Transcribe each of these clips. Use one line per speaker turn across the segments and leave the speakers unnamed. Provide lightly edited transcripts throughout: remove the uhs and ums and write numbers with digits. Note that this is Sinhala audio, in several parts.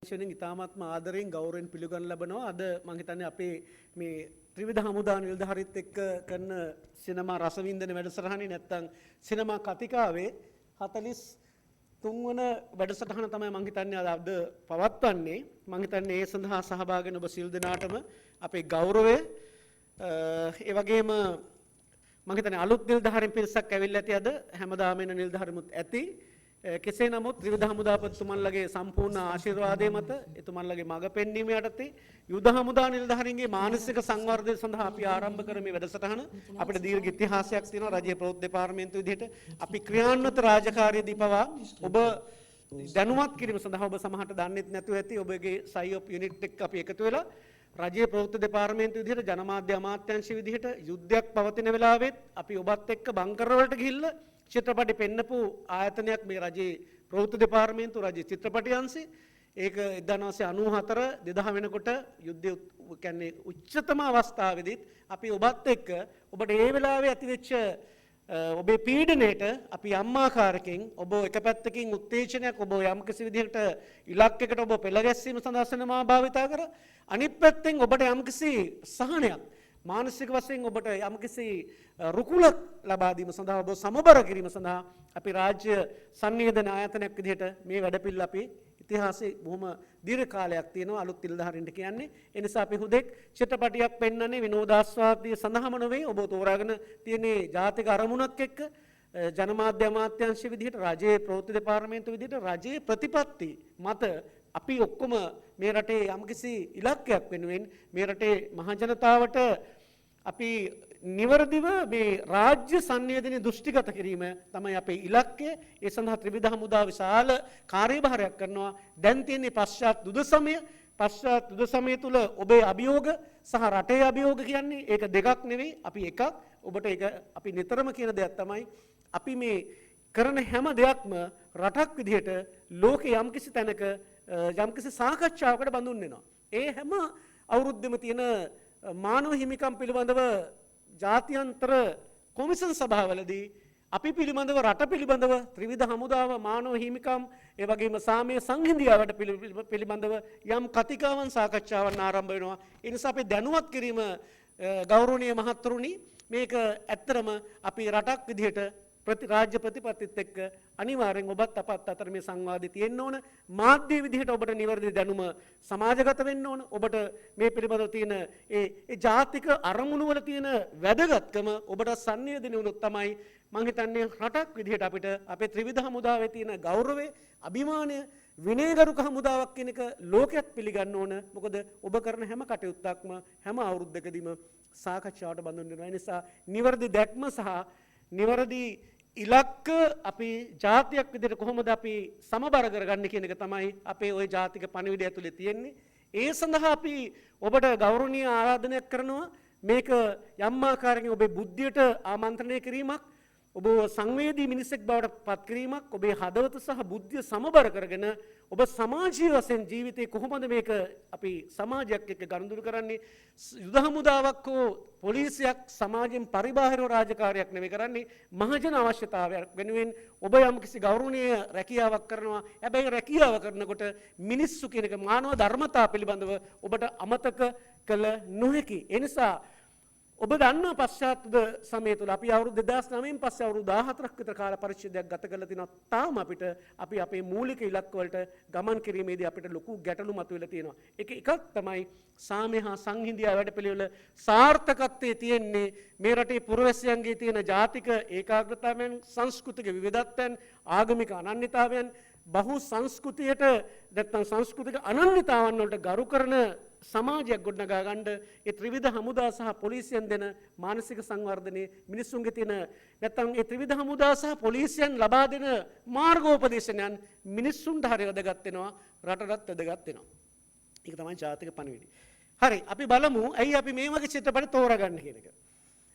ශෙනින් ඉතාමත්ම ආදරයෙන් ගෞරවයෙන් පිළිගන්න ලබනවා. අද මම හිතන්නේ අපේ මේ ත්‍රිවිධ හමුදා නිලධාරීත් එක්ක කරන සිනමා රසවින්දන වැඩසටහනේ නැත්තම් සිනමා කතිකාවේ 43 වන වැඩසටහන තමයි මම හිතන්නේ අද පවත්වන්නේ. මම හිතන්නේ ඒ සඳහා සහභාගී වෙන ඔබ සියලු දෙනාටම අපේ ගෞරවය ඒ වගේම මම හිතන්නේ අලුත් නිලධාරීන් පිරිසක් ඇවිල්ලා ඇති අද හැමදාම එන නිලධාරීමුත් ඇති. කෙසේ නමුත් ත්‍රිවිධ හමුදාපතිතුමන්ලගේ සම්පූර්ණ ආශිර්වාදය මත එතුමන්ලගේ මඟ පෙන්වීම යටතේ යුද හමුදා නිලධාරීන්ගේ මානසික සංවර්ධනය සඳහා අපි ආරම්භ කරන මේ වැඩසටහන අපිට දීර්ඝ ඉතිහාසයක් තියෙනවා රජයේ ප්‍රවෘත්ති දෙපාර්තමේන්තුව විදිහට අපි ක්‍රියාන්විත රාජකාරියදී පවා ඔබ දැනුවත් කිරීම සඳහා ඔබ සමහරට දන්නෙත් නැතුව ඇති ඔබගේ සයිඔප් යුනිට් එක්ක අපි එකතු වෙලා රජයේ ප්‍රවෘත්ති දෙපාර්තමේන්තුව විදිහට ජනමාධ්‍ය අමාත්‍යාංශ විදිහට යුද්ධයක් පවතින වෙලාවෙත් අපි ඔබත් එක්ක බංකර් වලට ගිහිල්ලා චිත්‍රපටි පෙන්නපු ආයතනයක් මේ රජයේ ප්‍රවෘත්ති දෙපාර්තමේන්තුව රජයේ චිත්‍රපටි අංශය ඒක 1994 2000 වෙනකොට යුද්ධය කියන්නේ උච්චතම අවස්ථාවේදීත් අපි ඔබත් එක්ක ඔබට ඒ වෙලාවේ ඇතිවෙච්ච ඔබේ පීඩනයට අපි අම්මාකාරකෙන් ඔබ එක පැත්තකින් උත්තේජනයක් ඔබ යම්කිසි විදිහකට ඉලක්කයකට ඔබ පෙළ ගැස්වීම සඳහා සිනමා භාවිතා කර අනිත් පැත්තෙන් ඔබට යම්කිසි සහනයක් මානසික වශයෙන් ඔබට යම්කිසි රුකුලක් ලබා දීම සඳහා ඔබ සමබර කිරීම සඳහා අපි රාජ්‍ය සංනිවේදන ආයතනයක් විදිහට මේ වැඩපිළිවෙල අපි ඉතිහාසයේ බොහොම දීර්ඝ කාලයක් තියෙනවා අලුත් නිලධාරීන්ට කියන්නේ. ඒ නිසා අපි හුදෙක් චිත්‍රපටියක් පෙන්වන්නේ විනෝදාස්වාදයේ සඳහාම නෙවෙයි ඔබ තෝරාගෙන තියෙන ජාතික අරමුණක් එක්ක ජනමාධ්‍ය අමාත්‍යාංශ විදිහට රජයේ ප්‍රවෘත්ති දෙපාර්තමේන්තුව විදිහට රජයේ ප්‍රතිපත්ති මත අපි ඔක්කොම මේ රටේ යම්කිසි ඉලක්කයක් වෙනුවෙන් මේ රටේ මහ ජනතාවට අපි නිවර්දිව මේ රාජ්‍ය සංනිවේදනය දෘෂ්ටිගත කිරීම තමයි අපේ ඉලක්කය. ඒ සඳහා ත්‍රිවිධ හමුදා විශාල කාර්යභාරයක් කරනවා. දැන් තියෙන්නේ පශ්චාත් යුද සමය. පශ්චාත් යුද සමය තුල ඔබේ අභියෝග සහ රටේ අභියෝග කියන්නේ ඒක දෙකක් නෙවෙයි අපි එකක්. ඔබට ඒක අපි නිතරම කියන දෙයක් තමයි අපි මේ කරන හැම දෙයක්ම රටක් විදිහට ලෝකේ යම්කිසි තැනක යම්කිසි සාකච්ඡාවකට බඳුන් වෙනවා. ඒ හැම අවුරුද්දෙම තියෙන මානව හිමිකම් පිළිබඳව ජාත්‍යන්තර කොමිෂන් සභාවලදී අපි පිළිබඳව රට පිළිබඳව ත්‍රිවිධ හමුදාව මානව හිමිකම් ඒ වගේම සාමය සංහිඳියාවට පිළිබඳව යම් කතිකාවන් සාකච්ඡාවන් ආරම්භ වෙනවා. ඒ නිසා අපි දැනුවත් කිරීම ගෞරවනීය මහත්තුරුනි මේක ඇත්තරම අපි රටක් විදිහට රාජ්‍ය ප්‍රතිපත්තිත් එක්ක අනිවාර්යෙන් ඔබත් අපත් අතර මේ සංවාදය තියෙන්න ඕන. මාධ්‍ය විදිහට ඔබට නිවැරදි දැනුම සමාජගත වෙන්න ඕන. ඔබට මේ පිළිබඳව තියෙන ඒ ජාතික අරමුණු වල තියෙන වැදගත්කම ඔබට සංනිවේදනය වුණොත් තමයි මම හිතන්නේ රටක් විදිහට අපිට අපේ ත්‍රිවිධ හමුදාවේ තියෙන ගෞරවය, අභිමානය, විනයගරුක හමුදාවක් කියන එක ලෝකයක් පිළිගන්න ඕන. මොකද ඔබ කරන හැම කටයුත්තක්ම හැම අවුරුද්දකදීම සාකච්ඡාවට බඳුන් වෙනවා. ඒ නිසා නිවැරදි දැක්ම සහ නිවැරදි ඉලක්ක අපි ජාතියක් විදිහට කොහොමද අපි සමබර කරගන්නේ කියන එක තමයි අපේ ওই ජාතික පණිවිඩය ඇතුලේ තියෙන්නේ. ඒ සඳහා අපි ඔබට ගෞරවනීය ආරාධනයක් කරනවා මේක යම් ආකාරයකින් ඔබේ බුද්ධියට ආමන්ත්‍රණය කිරීමක්, ඔබ සංවේදී මිනිසෙක් බවට පත් කිරීමක්, ඔබේ හදවත සහ බුද්ධිය සමබර කරගෙන ඔබ සමාජීය වශයෙන් ජීවිතේ කොහොමද මේක අපි සමාජයක් එක්ක ගනුදෙනු කරන්නේ. යුද හමුදාවක් හෝ පොලිසියක් සමාජයෙන් පරිබාහිරව රාජකාරියක් නෙවෙයි කරන්නේ මහජන අවශ්‍යතාවයක් වෙනුවෙන් ඔබ යම්කිසි ගෞරවනීය රැකියාවක් කරනවා. හැබැයි රැකියාව කරනකොට මිනිස්සු කියන එක මානව ධර්මතා පිළිබඳව ඔබට අමතක කළ නොහැකි. ඒ නිසා ඔබ දන්නා පශ්චාත් යුද සමය තුළ අපි අවුරුදු 2009න් පස්සේ අවුරුදු 14ක් විතර කාල පරිච්ඡේදයක් ගත කරලා තිනවා. තාම අපිට අපේ මූලික ඉලක්ක වලට ගමන් කිරීමේදී අපිට ලොකු ගැටලු මතුවෙලා තියෙනවා. එකක් තමයි සාමය හා සංහිඳියා වැඩපිළිවෙල සාර්ථකත්වයේ තියෙන්නේ මේ රටේ පුරවැසියන්ගේ තියෙන ජාතික ඒකාග්‍රතාවයන්, සංස්කෘතික විවිධත්වයන්, ආගමික අනන්‍යතාවයන්, බහු සංස්කෘතියට නැත්නම් සංස්කෘතික අනන්‍යතාවන් වලට ගරු කරන සමාජයක් ගොඩනගා ගන්න ඒ ත්‍රිවිධ හමුදා සහ පොලිසියෙන් දෙන මානසික සංවර්ධනයේ මිනිසුන්ගේ තියෙන නැත්නම් ඒ ත්‍රිවිධ හමුදා සහ පොලිසියෙන් ලබා දෙන මාර්ගෝපදේශනයන් මිනිසුන්ට හරිය වැදගත් වෙනවා, රටටත් වැදගත් වෙනවා. ඒක තමයි ජාතික පණිවිඩය. හරි, අපි බලමු ඇයි අපි මේ වගේ චිත්‍රපට තෝරාගන්න කියන එක.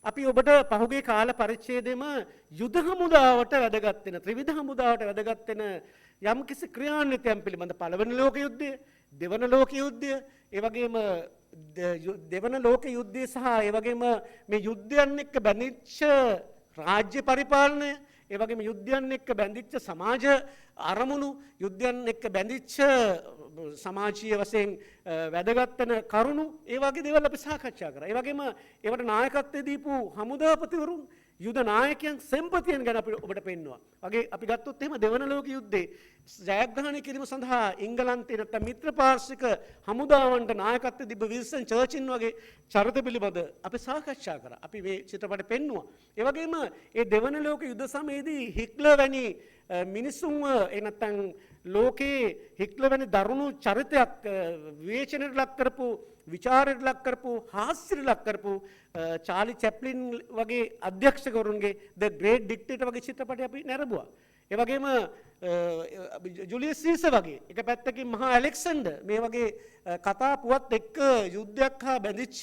අපි ඔබට පහුගිය කාල පරිච්ඡේදෙම යුද හමුදාවට වැදගත් වෙන ත්‍රිවිධ හමුදාවට වැදගත් වෙන යම්කිසි ක්‍රියාන්විතයන් පිළිබඳ පළවෙනි ලෝක යුද්ධය, දෙවන ලෝක යුද්ධය, ඒ වගේම දෙවන ලෝක යුද්ධය සහ ඒ වගේම මේ යුද්ධයන් එක්ක බැඳිච්ච රාජ්‍ය පරිපාලනය, ඒ වගේම යුද්ධයන් එක්ක බැඳිච්ච සමාජ අරමුණු, යුද්ධයන් එක්ක බැඳිච්ච සමාජීය වශයෙන් වැදගත් වෙන කරුණු, ඒ වගේ දේවල් අපි සාකච්ඡා කරා. ඒ වගේම ඒවට නායකත්වය දීපු හමුදාපතිවරුන්, යුද නායකයන් සෙම්පතියන් ගැන අපි ඔබට පෙන්නවා. වගේ අපි ගත්තොත් එහෙම දෙවන ලෝක යුද්ධේ ජයග්‍රහණය කිරීම සඳහා එංගලන්තයේ නැත්නම් මිත්‍ර පාර්ශ්වික හමුදාවන්ට නායකත්වය තිබ්බ විල්සන් චර්චිල් වගේ චරිත පිළිබඳ අපි සාකච්ඡා කරා. අපි මේ චිත්‍රපටය පෙන්නුවා. ඒ වගේම ඒ දෙවන ලෝක යුද්ධ සමයේදී හිට්ලර් වැනි මිනිසුන්ව නැත්නම් ලෝකේ හිට්ලර් වැනි දරුණු චරිතයක් විවේචනයට ලක් කරපු, විචාරයට ලක් කරපු, හාස්‍යයට ලක් කරපු චාලි චැප්ලින් වගේ අධ්‍යක්ෂකවරුන්ගේ ද ග්‍රේට් ඩික්ටේටර් වගේ චිත්‍රපටය අපි නැරඹුවා. ඒ වගේම ජුලියස් සීසර් වගේ එක පැත්තකින් මහා ඇලෙක්සැන්ඩර් මේ වගේ කතා පුවත් එක්ක යුද්ධයක් හා බැඳිච්ච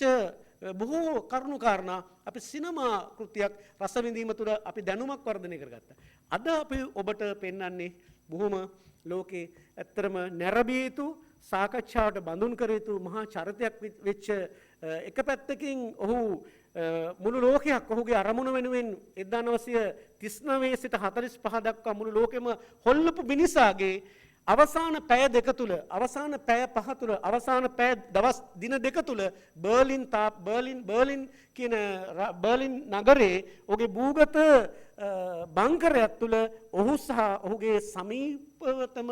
බොහෝ කරුණු කාරණා අපි සිනමා කෘතියක් රස විඳීම තුළ අපි දැනුමක් වර්ධනය කරගත්තා. අද අපි ඔබට පෙන්වන්නේ බොහොම ලෝකේ ඇත්තරම නැරඹිය යුතු, සාකච්ඡාවට බඳුන් කර යුතු මහා චරිතයක් වෙච්ච එක පැත්තකින් ඔහු මුළු ලෝකයක් ඔහුගේ අරමුණ වෙනුවෙන් 1939 සිට 45 දක්වා මුළු ලෝකෙම හොල්ලපු මිනිසාගේ අවසාන පැය දෙක තුල, අවසාන පැය පහ තුල, අවසාන පැය දවස් දින දෙක තුල බර්ලින් කියන බර්ලින් නගරේ ඔහුගේ භූගත බංකරයක් තුල ඔහු සහ ඔහුගේ සමීපවතම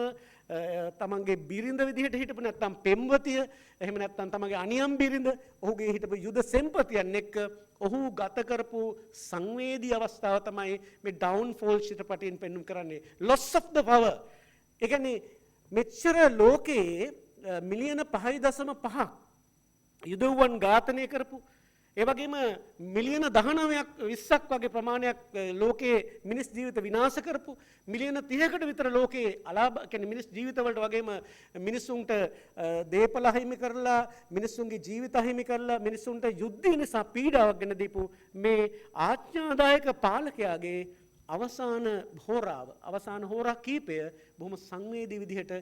තමන්ගේ බිරිඳ විදිහට හිටපු නැත්නම් පෙම්වතිය, එහෙම නැත්නම් තමන්ගේ අනියම් බිරිඳ, ඔහුගේ හිටපු යුද සෙම්පතියන් එක්ක ඔහු ගත කරපු සංවේදී අවස්ථාව තමයි මේ ඩවුන්ෆෝල් චිත්‍රපටයෙන් පෙන්වුම් කරන්නේ. loss of the power. ඒ කියන්නේ මෙච්චර ලෝකයේ මිලියන 5.5ක් යුදවුවන් ඝාතනය කරපු, ඒ වගේම මිලියන 19ක් 20ක් වගේ ප්‍රමාණයක් ලෝකයේ මිනිස් ජීවිත විනාශ කරපු, මිලියන 30කට විතර ලෝකයේ අලාභ කියන්නේ මිනිස් ජීවිතවලට වගේම මිනිසුන්ට දේපල අහිමි කරලා, මිනිසුන්ගේ ජීවිත අහිමි කරලා, මිනිසුන්ට යුද්ධය නිසා පීඩාවක් ගෙන දීපු මේ ආඥාදායක පාලකයාගේ අවසාන හෝරා කීපය බොහොම සංවේදී විදිහට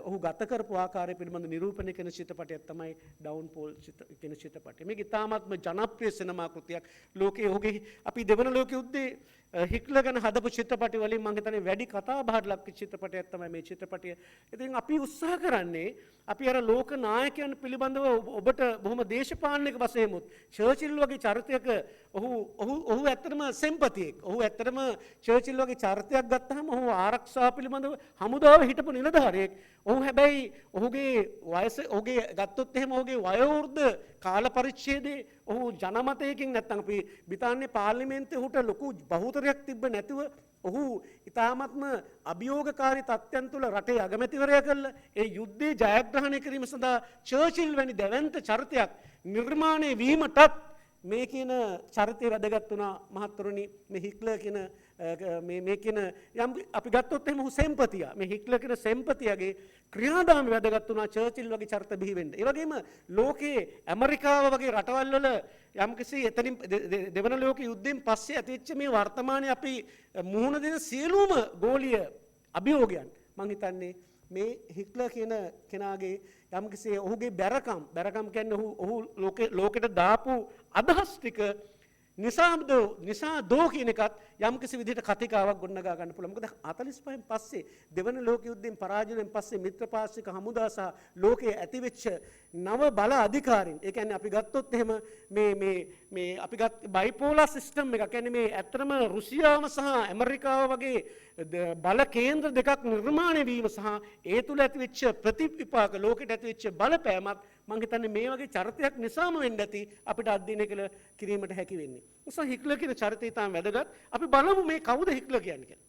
ඔහු ගත කරපු ආකාරය පිළිබඳ නිරූපණය කරන චිත්‍රපටයක් තමයි ඩවුන්ෆෝල් කියන චිත්‍රපටය. මේක ඉතාමත්ම ජනප්‍රිය සිනමා කෘතියක්. ලෝකයේ ඔහුගේ අපි දෙවන ලෝක යුද්ධයේ හිට්ලර් ගැන හදපු චිත්‍රපටි වලින් මම හිතන්නේ වැඩි කතා බහට ලක් චිත්‍රපටයක් තමයි මේ චිත්‍රපටය. ඉතින් අපි උත්සාහ කරන්නේ අපි අර ලෝක නායකයන් පිළිබඳව ඔබට බොහොම දේශපාලනික වශයෙන් උත් චර්චිල් වගේ චරිතයක ඔහු ඇත්තටම සෙම්පතියෙක්. ඔහු ඇත්තටම චර්චිල් වගේ චරිතයක් ගත්තාම ඔහු ආරක්ෂාව පිළිබඳව හමුදාවේ හිටපු නිලධාරියෙක්. ඔහු හැබැයි ඔහුගේ වයස ඔහුගේ ගත්තොත් එහෙම ඔහුගේ වයෝවෘද්ධ කාල පරිච්ඡේදයේ ඔහු ජනමතයකින් නැත්නම් අපි බ්‍රිතාන්‍ය පාර්ලිමේන්තුවේ ඔහුට ලොකු බහුතරයක් තිබ්බ නැතුව ඔහු ඉතාමත්ම අභියෝගකාරී තත්ත්වයන් තුළ රටේ අගමැතිවරයා කළා. ඒ යුද්ධේ ජයග්‍රහණය කිරීම සඳහා චර්චිල් වැනි දැවැන්ත චරිතයක් නිර්මාණය වීමටත් මේ කියන චරිතය වැදගත් වුණා මහත්තුරුනි. මේ හිට්ලර් කියන මේ කියන යම් අපි ගත්තොත් එහෙම ඔහු සෙම්පතියා. මේ හිට්ලර් කියන සෙම්පතියාගේ ක්‍රියාදාමය වැදගත් වුණා චර්චිල් වගේ චරිත බිහි වෙන්න. ඒ වගේම ලෝකයේ ඇමරිකාව වගේ රටවල් වල යම්කිසි එතනින් දෙවන ලෝක යුද්ධයෙන් පස්සේ ඇතිවෙච්ච මේ වර්තමානයේ අපි මුහුණ දෙන සියලුම ගෝලීය අභියෝගයන් මම හිතන්නේ මේ හිට්ලර් කියන කෙනාගේ යම්කිසි ඔහුගේ බැරකම් කියන්නේ ඔහු ලෝකෙට දාපු අදහස් ටික නිසා දෝ කියන එකත් යම්කිසි විදිහට කතිකාවක් ගොඩනගා ගන්න පුළුවන්. මොකද 45න් පස්සේ දෙවන ලෝක යුද්ධයෙන් පරාජයෙන් පස්සේ මිත්‍රපාර්ශ්වික හමුදා සහ ලෝකයේ ඇතිවෙච්ච නව බල අධිකාරීන්, ඒ කියන්නේ අපි ගත්තොත් එහෙම මේ අපි ගත් බයිපෝලාර් සිස්ටම් එක, කියන්නේ මේ ඇත්තටම රුසියාව සහ ඇමරිකාව වගේ බල කේන්ද්‍ර දෙකක් නිර්මාණය වීම සහ ඒ තුල ඇතිවෙච්ච ප්‍රතිවිපාක ලෝකෙට ඇතිවෙච්ච බලපෑමත් මම හිතන්නේ මේ වගේ චරිතයක් නිසාම වෙන්න ඇති අපිට අධ්‍යයනය කිරීමට හැකි වෙන්නේ. නිසා හිට්ලර් කියන චරිතය තාම වැදගත්. අපි බලමු මේ කවුද හිට්ලර් කියන්නේ කියලා.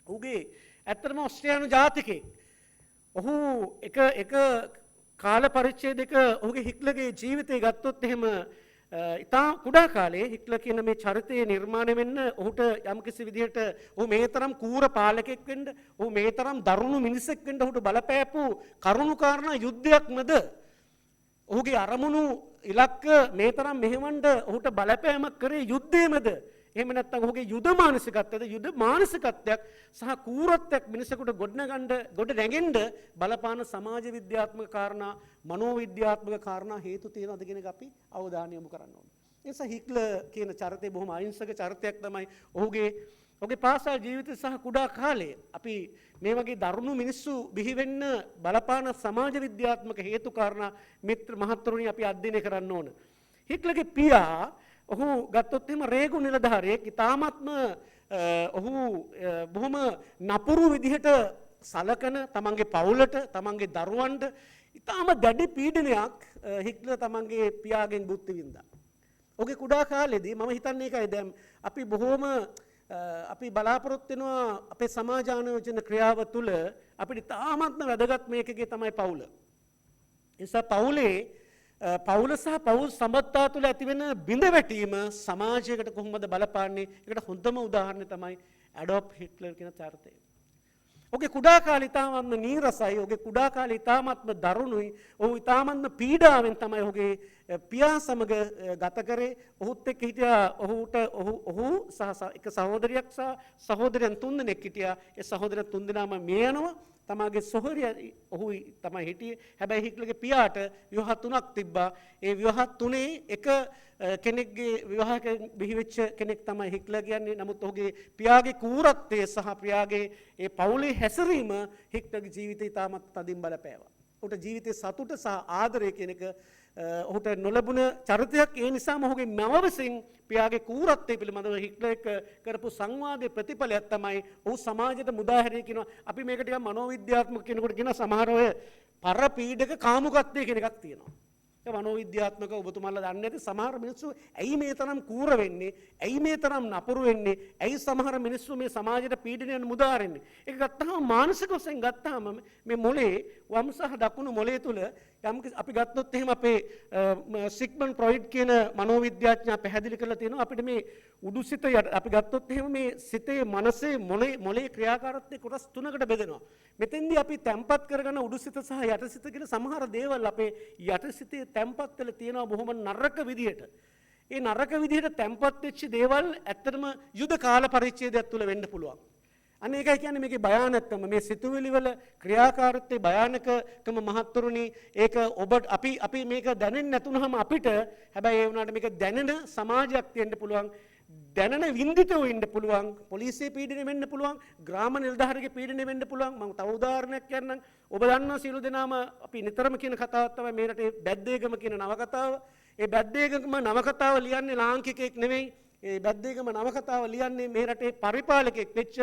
ඔහුගේ ඇත්තටම ඕස්ට්‍රේලියානු ජාතිකයෙක්. ඔහු එක කාල පරිච්ඡේදයක ඔහුගේ හිට්ලර්ගේ ජීවිතය ගත්තොත් එහෙම ඉතා කුඩා කාලේ හිට්ලර් කියන මේ චරිතය නිර්මාණය වෙන්න ඔහුට යම්කිසි විදිහට ඔහු මේ තරම් කූර පාලකෙක් වෙන්න, ඔහු මේ තරම් දරුණු මිනිසෙක් වෙන්න ඔහුට බලපෑපු කරුණු කාරණා යුද්ධයක්මද, ඔහුගේ අරමුණු ඉලක්ක මේ තරම් මෙහෙවන්න ඔහුට බලපෑමක් කරේ යුද්ධයමද, එහෙම නැත්නම් ඔහුගේ යුද මානසිකත්වයක් සහ කූරත්වයක් මිනිසෙකුට ගොඩ නැගෙන්න බලපාන සමාජ විද්‍යාත්මක කාරණා, මනෝවිද්‍යාත්මක කාරණා හේතු තියෙනවද කියන එක අපි අවධානය යොමු කරන්න ඕනේ. ඒ නිසා හිට්ලර් කියන චරිතය බොහොම අහිංසක චරිතයක් තමයි. ඔහුගේ ඔහුගේ පාසල් ජීවිතය සහ කුඩා කාලයේ අපි මේ වගේ දරුණු මිනිස්සු බිහි වෙන්න බලපාන සමාජ විද්‍යාත්මක හේතු කාරණා මිත්‍ර මහත්තුරුනි අපි අධ්‍යයනය කරන්න ඕන. හිට්ලර්ගේ පියා ඔහු ගත්තොත් එහෙම රේගු නිලධාරියෙක්. ඉතාමත්ම ඔහු බොහොම නපුරු විදිහට සලකන තමන්ගේ පවුලට තමන්ගේ දරුවන්ට ඉතාම දැඩි පීඩනයක් හිට්ලර් තමන්ගේ පියාගෙන් භුක්ති විඳා. ඔහුගේ කුඩා කාලෙදී මම හිතන්නේ ඒකයි දැන් අපි බොහොම අපි බලාපොරොත්තු වෙනවා අපේ සමාජානෝචන ක්‍රියාව තුළ අපිට ඉතාමත්ම වැදගත් මේකගේ තමයි පවුල. ඒ නිසා පවුල සහ පවුල් සම්බන්ධතා තුළ ඇතිවෙන බිඳවැටීම සමාජයකට කොහොමද බලපාන්නේ? ඒකට හොඳම උදාහරණය තමයි ඇඩෝල්ෆ් හිට්ලර් කියන චරිතය. ඔහුගේ කුඩා කාලේ ඉතාමත්ම නීරසයි. ඔහුගේ කුඩා කාලේ ඉතාමත්ම දරුණුයි. ඔහු ඉතාමත්ම පීඩාවෙන් තමයි ඔහුගේ පියා සමග ගත කරේ. ඔහුත් එක්ක හිටියා ඔහු සහ එක සහෝදරියක් සහ සහෝදරයන් තුන්දෙනෙක් හිටියා. ඒ සහෝදරයන් තුන්දෙනාම මිය යනවා. තමාගේ සොහොරිය ඔහු තමයි හිටියේ. හැබැයි හිට්ලර්ගේ පියාට විවාහ තුනක් තිබ්බා. ඒ විවාහ තුනේ එක කෙනෙක්ගේ විවාහයෙන් බිහිවෙච්ච කෙනෙක් තමයි හිට්ලර් කියන්නේ. නමුත් ඔහුගේ පියාගේ කූරත්වය සහ පියාගේ ඒ පවුලේ හැසිරීම හිට්ලර්ගේ ජීවිතය ඉතාමත් තදින් බලපෑවා. ඔහුට ජීවිතේ සතුට සහ ආදරය කියන එක ඔහුට නොලැබුණ චරිතයක්. ඒ නිසාම ඔහුගේ මව විසින් පියාගේ කූරත්වය පිළිබඳව හිට්ලර් එක්ක කරපු සංවාදයේ ප්‍රතිඵලයක් තමයි ඔහු සමාජයට මුදා හැරිය කියනවා. අපි මේක ටිකක් මනෝවිද්‍යාත්මක කෙනෙකුට කියන සමහර ඔය පරපීඩක කාමුකත්වය කියන එකක් තියෙනවා. ඒ මනෝවිද්‍යාත්මක ඔබතුමාලා දන්නේ නැති සමහර මිනිස්සු ඇයි මේ තරම් කූර වෙන්නේ? ඇයි මේ තරම් නපුරු වෙන්නේ? ඇයි සමහර මිනිස්සු මේ සමාජයට පීඩනයෙන් මුදාරෙන්නේ? ඒක ගත්තාම මානසික වශයෙන් ගත්තාම මේ මොලේ වම් සහ දකුණු මොලේ තුල යම් අපි ගත්තොත් එහෙම අපේ සිග්මන්ඩ් ෆ්‍රොයිඩ් කියන මනෝවිද්‍යාඥයා පැහැදිලි කරලා තියෙනවා අපිට මේ උඩුසිත අපි ගත්තොත් එහෙම මේ සිතේ මනසේ මොලේ ක්‍රියාකාරීත්වය කොටස් තුනකට බෙදෙනවා. මෙතෙන්දී අපි තැම්පත් කරගෙන උඩුසිත සහ යටිසිත කියන සමහර දේවල් අපේ යටිසිතේ තැම්පත් වෙලා තියෙනවා බොහොම නරක විදියට. ඒ නරක විදියට තැම්පත් වෙච්ච දේවල් ඇත්තටම යුද කාල පරිච්ඡේදයක් තුල වෙන්න පුළුවන්. අන්න ඒකයි කියන්නේ මේකේ භයානකම මේ සිතුවිලි වල ක්‍රියාකාරීත්වයේ භයානකකම මහත්තුරුනි. ඒක ඔබ අපි මේක දැනෙන්නේ නැතුනහම අපිට හැබැයි ඒ වුණාට මේක දැනෙන සමාජයක් තියෙන්න පුළුවන්. දැනෙන වින්දිතව ඉන්න පුළුවන්. පොලිසිය පීඩනය වෙන්න පුළුවන්. ග්‍රාම නිලධාරිගේ පීඩනය වෙන්න පුළුවන්. මම තව උදාහරණයක් කියන්නම්. ඔබ දන්නවා සියලු දෙනාම අපි නිතරම කියන කතාවක් තමයි මේ රටේ බැද්දේගම කියන නවකතාව. ඒ බැද්දේගම නවකතාව ලියන්නේ ලාංකිකයෙක් නෙවෙයි. ඒ බැද්දේගම නවකතාව ලියන්නේ මේ රටේ පරිපාලකෙක් වෙච්ච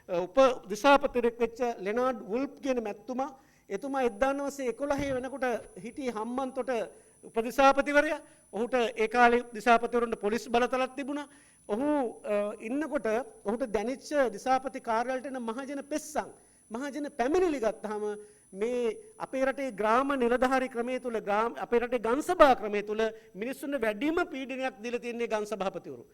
උප දිසාපතියෙක් වෙච්ච ලෙනාඩ් වුල්ෆ් කියන මැතිතුමා. එතුමා 1911 වෙනකොට හිටියේ හම්බන්තොට උපදිසාපතිවරයා. ඔහුට ඒ කාලේ දිසාපතිවරුන්ට පොලිස් බලතලක් තිබුණා. ඔහු ඉන්නකොට ඔහුට දැනෙච්ච දිසාපති කාර්යාලයට එන මහජන පෙස්සන් මහජන පැමිණිලි ගත්තාම මේ අපේ රටේ ග්‍රාම නිලධාරී ක්‍රමයේ තුල අපේ රටේ ගම්සභා ක්‍රමයේ තුල මිනිස්සුන්ට වැඩිම පීඩනයක් දීලා තියෙන්නේ ගම්සභාපතිවරු.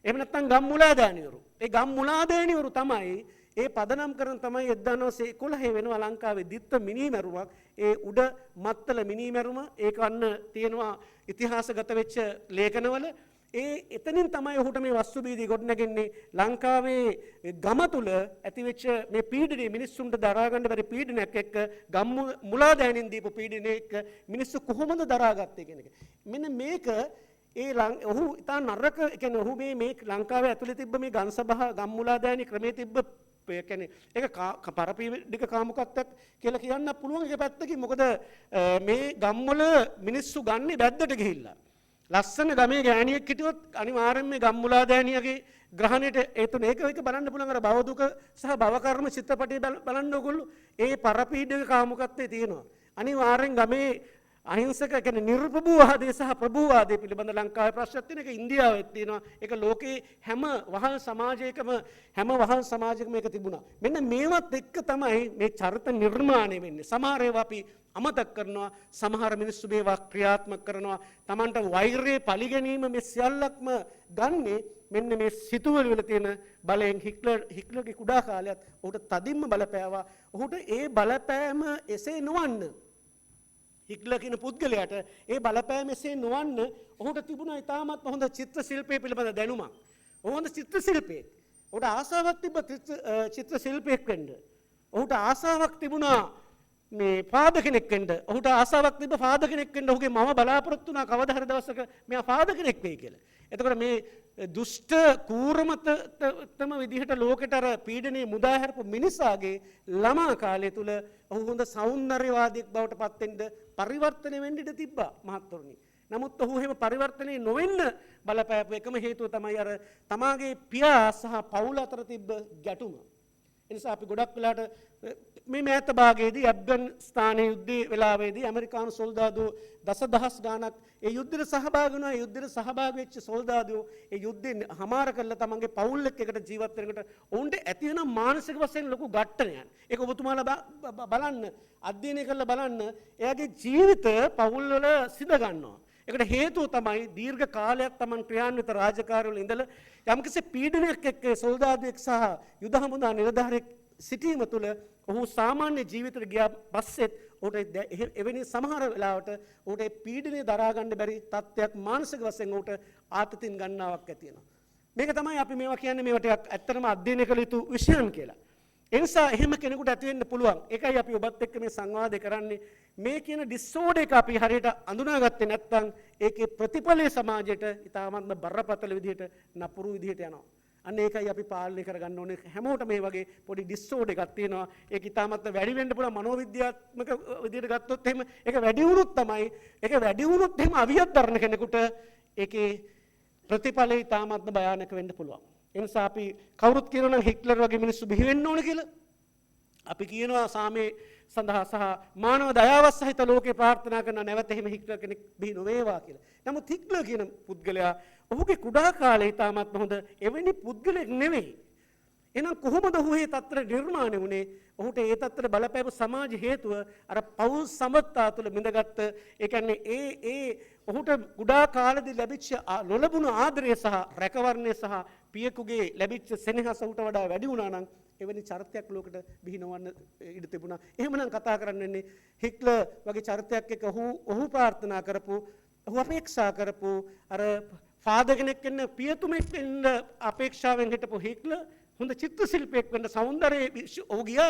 එහෙම නැත්නම් ගම් මුලාදානිවරු. ඒ ගම් මුලාදානිවරු තමයි ඒ පදනම් කරන තමයි 1911 වෙනවා ලංකාවේ දිත්ත මිනිමැරුමක්. ඒ උඩ මත්තල මිනිමැරුම ඒක අන්න තියෙනවා ඉතිහාසගත වෙච්ච ලේඛනවල. එතනින් තමයි ඔහුට මේ වස්තු බීදී ගොඩනගන්නේ. ලංකාවේ ගම තුල ඇතිවෙච්ච මේ පීඩනය මිනිස්සුන්ට දරා ගන්න බැරි පීඩනයක් එක්ක ගම් මුලාදෑනින් දීපු පීඩනය එක්ක මිනිස්සු කොහොමද දරාගත්තේ කියන එක. මෙන්න මේක ඔහු ඉතා නරක කියන්නේ ඔහු මේ ලංකාවේ ඇතුලේ තිබ්බ මේ ගම්සභා ගම් මුලාදෑනි ක්‍රමයේ තිබ්බ කියන්නේ ඒක පරපීඩක කාමුකත්වයක් කියලා කියන්න පුළුවන් එක පැත්තකින්. මොකද මේ ගම්වල මිනිස්සු ගන්නේ බැද්දට ගිහිල්ලා. ලස්සන ගමේ ගෑණියෙක් හිටියොත් අනිවාර්යෙන්ම මේ ගම්මුලාදෑනියගේ ග්‍රහණයට ඒක බලන්න පුළුවන්. අර භව දුක සහ භව කර්ම චිත්‍රපටය බලන්න ඕගොල්ලෝ ඒ පරපීඩක කාමුකත්වයේ තියෙනවා. අනිවාර්යෙන් ගමේ අහිංසක කියන්නේ නිර්ප්‍රභූවාදය සහ ප්‍රභූවාදය පිළිබඳ ලංකාවේ ප්‍රශ්නයක් තියෙන එක ඉන්දියාවේ තියෙනවා. ඒක ලෝකේ හැම වහල් සමාජයකම මේක තිබුණා. මෙන්න මේවත් එක්ක තමයි මේ චරිත නිර්මාණය වෙන්නේ. සමහර ඒවා අපි අමතක කරනවා. සමහර මිනිස්සු මේවා ක්‍රියාත්මක කරනවා. Tamanට වෛරය පරිගැනීම මේ සියල්ලක්ම ගන්නේ මෙන්න මේ සිතුවිලි වල තියෙන බලයෙන්. හිට්ලර්ගේ කුඩා කාලයත් ඔහුට තදින්ම බලපෑවා. ඔහුට ඒ බලපෑම එසේ නොවන්න හිට්ලර් කියන පුද්ගලයාට ඒ බලපෑම එසේ නොවන්න ඔහුට තිබුණා ඉතාමත් හොඳ චිත්‍ර ශිල්පය පිළිබඳ දැනුමක්. ඔහු හොඳ චිත්‍ර ශිල්පියෙක්. ඔහුට ආසාවක් තිබ්බ චිත්‍ර ශිල්පියෙක් වෙන්න. ඔහුට ආසාවක් තිබුණා මේ ෆාදර් කෙනෙක් වෙන්න ඔහුට ආසාවක් තිබ්බ ෆාදර් කෙනෙක් වෙන්න ඔහුගේ මම බලාපොරොත්තු වුණා කවදා හරි දවසක මෙයා ෆාදර් කෙනෙක් වෙයි කියලා. එතකොට මේ දුෂ්ට කූරමතම විදිහට ලෝකෙට අර පීඩනයේ මුදා හැරපු මිනිසාගේ ළමා කාලය තුල ඔහු හොඳ සෞන්දර්යවාදියෙක් බවට පත් වෙන්න පරිවර්තනය වෙන්න ඉඩ තිබ්බා මහත්තුරුනි. නමුත් ඔහු එහෙම පරිවර්තනය නොවෙන්න බලපෑපු එකම හේතුව තමයි අර තමාගේ පියා සහ පවුල අතර තිබ්බ ගැටුම. එනිසා අපි ගොඩක් වෙලාට මේ මෑත භාගයේදී ඇෆ්ගනිස්තානයේ යුද්ධයේ වෙලාවේදී ඇමරිකානු සොල්දාදුවෝ දසදහස් ගාණක් ඒ යුද්ධෙට සහභාගී වුණා. ඒ යුද්ධෙට සහභාගී වෙච්ච සොල්දාදුවෝ ඒ යුද්ධෙන් හමාර කරලා තමන්ගේ පවුල් එකට ජීවත් වෙනකොට ඔවුන්ට ඇති වෙන මානසික වශයෙන් ලොකු ගැටණයක්. ඒක ඔබතුමාලා බලන්න අධ්‍යයනය කරලා බලන්න එයාගේ ජීවිත පවුල් වල සිඳ ගන්නවා. ඒකට හේතුව තමයි දීර්ඝ කාලයක් Taman ක්‍රියාන්විත රාජකාරිවල ඉඳලා යම්කිසි පීඩනයක් එක්ක සොල්දාදුවෙක් සහ යුද හමුදා නිලධාරියෙක් සිටීම තුළ ඔහු සාමාන්‍ය ජීවිතයට ගියා පස්සෙත් ඔහුට එවැනි සමහර වෙලාවට ඔහුට පීඩනය දරා ගන්න බැරි තත්ත්වයක් මානසික වශයෙන් ඔහුට ආතතින් ගන්නාවක් ඇති වෙනවා. මේක තමයි අපි මේවා කියන්නේ මේවා ටිකක් ඇත්තටම අධ්‍යයනය කළ යුතු විෂයන් කියලා. එනිසා එහෙම කෙනෙකුට ඇති වෙන්න පුළුවන්. ඒකයි අපි ඔබත් එක්ක මේ සංවාදය කරන්නේ. මේ කියන ඩිසෝඩර් එක අපි හරියට අඳුනාගත්තේ නැත්නම් ඒකේ ප්‍රතිඵලය සමාජයට ඉතාමත්ම බරපතල විදිහට නපුරු විදිහට යනවා. අන්න ඒකයි අපි පාලනය කරගන්න ඕනේ. හැමෝටම මේ වගේ පොඩි ඩිසෝඩර් එකක් තියෙනවා. ඒක ඉතාමත්ම වැඩි වෙන්න පුළුවන් මනෝවිද්‍යාත්මක විදිහට ගත්තොත් එහෙම ඒක වැඩි වුණොත් තමයි ඒක වැඩි වුණොත් එහෙම අවියත් දරන කෙනෙකුට ඒකේ ප්‍රතිඵලය ඉතාමත්ම භයානක වෙන්න පුළුවන්. එනිසා අපි කවුරුත් කියනවා නම් හිට්ලර් වගේ මිනිස්සු බිහි වෙන්න ඕන කියලා. අපි කියනවා සාමයේ සඳහා සහ මානව දයාව සහිත ලෝකේ ප්‍රාර්ථනා කරන නැවත එහෙම හිට්ලර් කෙනෙක් බිහි නොවේවා කියලා. නමුත් හිට්ලර් කියන පුද්ගලයා ඔහුගේ කුඩා කාලේ ඉතාමත් හොඳ එවැනි පුද්ගලෙක් නෙවෙයි. එහෙනම් කොහොමද ඔහු මේ තත්ත්වයට නිර්මාණය වුණේ? ඔහුට ඒ තත්ත්වයට බලපෑපු සමාජ හේතුව අර පෞල් සමත්තා තුළ බිඳගත්ත ඒ කියන්නේ ඒ ඔහුට කුඩා කාලේදී ලැබිච්ච නොලබුණු ආදරය සහ රැකවරණය සහ පියෙකුගේ ලැබිච්ච සෙනෙහස උට වඩා වැඩි වුණා නම් එවැනි චරිතයක් ලෝකෙට බිහි නොවන්න ඉඩ තිබුණා. එහෙමනම් කතා කරන්නේ හිට්ලර් වගේ චරිතයක් එක්ක ඔහු ප්‍රාර්ථනා කරපු ඔහු අපේක්ෂා කරපු අර ෆාදර් කෙනෙක් වෙන්න පියතුමෙක් වෙන්න අපේක්ෂාවෙන් හිටපු හිට්ලර් හොඳ චිත්‍ර ශිල්පියෙක් වෙන්න සෞන්දර්ය ඔහු ගියා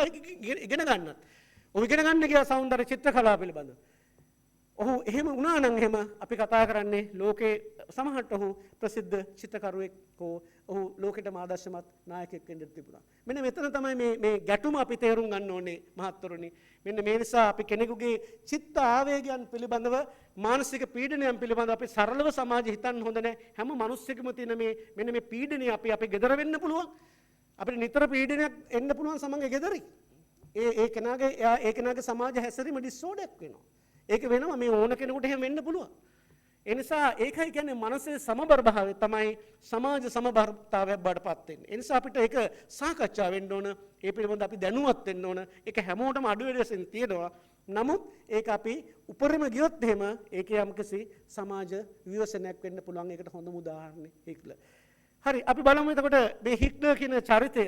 ඉගෙන ගන්නත්. ඔහු ඉගෙන ගන්න ගියා සෞන්දර්ය චිත්‍ර කලාව පිළිබඳව. ඔහු එහෙම වුණා නම් එහෙම අපි කතා කරන්නේ ලෝකේ සමහරට ඔහු ප්‍රසිද්ධ චිත්‍රකරුවෙක් හෝ ඔහු ලෝකෙටම ආදර්ශමත් නායකයෙක් වෙන්න තිබුණා. මෙන්න මෙතන තමයි මේ ගැටුම අපි තේරුම් ගන්න ඕනේ මහත්තුරුනි. මෙන්න මේ නිසා අපි කෙනෙකුගේ චිත්ත ආවේගයන් පිළිබඳව මානසික පීඩනයන් පිළිබඳව අපි සරලව සමාජෙ හිතන්න හොඳ නැහැ. හැම මිනිස්සෙකම තියෙන මෙන්න මේ පීඩනය අපි ගෙදර වෙන්න පුළුවන්. අපිට නිතර පීඩනයක් එන්න පුළුවන් සමග ගෙදරි. ඒ කෙනාගේ සමාජ හැසිරීම ඩිසෝඩර් එකක් වෙනවා. ඒක වෙනවා මේ ඕන කෙනෙකුට එහෙම වෙන්න පුළුවන්. ඒ නිසා ඒකයි කියන්නේ මනසේ සමබර භාවය තමයි සමාජ සමබරතාවයක් බාටපත් වෙන්නේ. ඒ නිසා අපිට ඒක සාකච්ඡා වෙන්න ඕන. ඒ පිළිබඳව අපි දැනුවත් වෙන්න ඕන. ඒක හැමෝටම අඩු වැඩියෙන් තියෙනවා. නමුත් ඒක අපි උපරිම ගියොත් එහෙම ඒකේ යම්කිසි සමාජ විවසනයක් වෙන්න පුළුවන්. ඒකට හොඳම උදාහරණේ හිට්ලර්. හරි අපි බලමු එතකොට මේ හිට්ලර් කියන චරිතය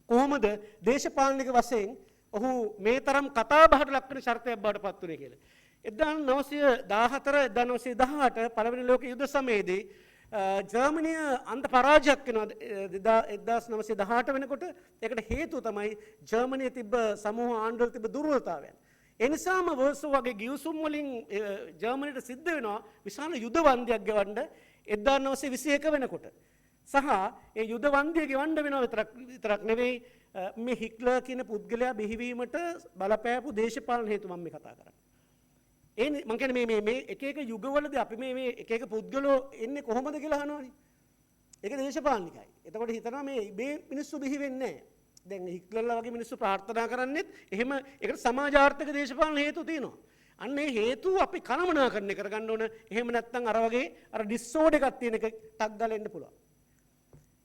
කොහොමද දේශපාලනික වශයෙන් ඔහු මේ තරම් කතා බහට ලක් වෙන චරිතයක් බවට පත් වුණේ කියලා. 1914 1918 පළවෙනි ලෝක යුද්ධ සමයේදී ජර්මනිය අන්ත පරාජයක් වෙනවා 1918 වෙනකොට. ඒකට හේතුව තමයි ජර්මනියේ තිබ්බ සමූහ ආණ්ඩුවල තිබ්බ දුර්වලතාවයන්. ඒ නිසාම වර්සෝ වගේ ගිවිසුම් වලින් ජර්මනියට සිද්ධ වෙනවා විශාල යුද වන්දියක් ගෙවන්න 1921 වෙනකොට. සහ ඒ යුද වන්දිය ගෙවන්න වෙනවා විතරක් නෙවෙයි මේ හිට්ලර් කියන පුද්ගලයා බිහිවීමට බලපෑපු දේශපාලන හේතු මම මේ කතා කරන්නේ. ඒ මම කියන්නේ මේ එක එක යුගවලදී අපි මේ එක එක පුද්ගලෝ එන්නේ කොහොමද කියලා අහනවනේ. ඒක දේශපාලනිකයි. එතකොට හිතනවා මේ මිනිස්සු බිහි වෙන්නේ නැහැ. දැන් හිට්ලර්ලා වගේ මිනිස්සු ප්‍රාර්ථනා කරන්නේත් එහෙම ඒකට සමාජාර්ථක දේශපාලන හේතු තියෙනවා. අන්න ඒ හේතු අපි කළමනාකරණය කරගන්න ඕන. එහෙම නැත්නම් අර වගේ අර ඩිසෝඩර් එකක් තියෙන එක ටක් ගාලා එන්න පුළුවන්.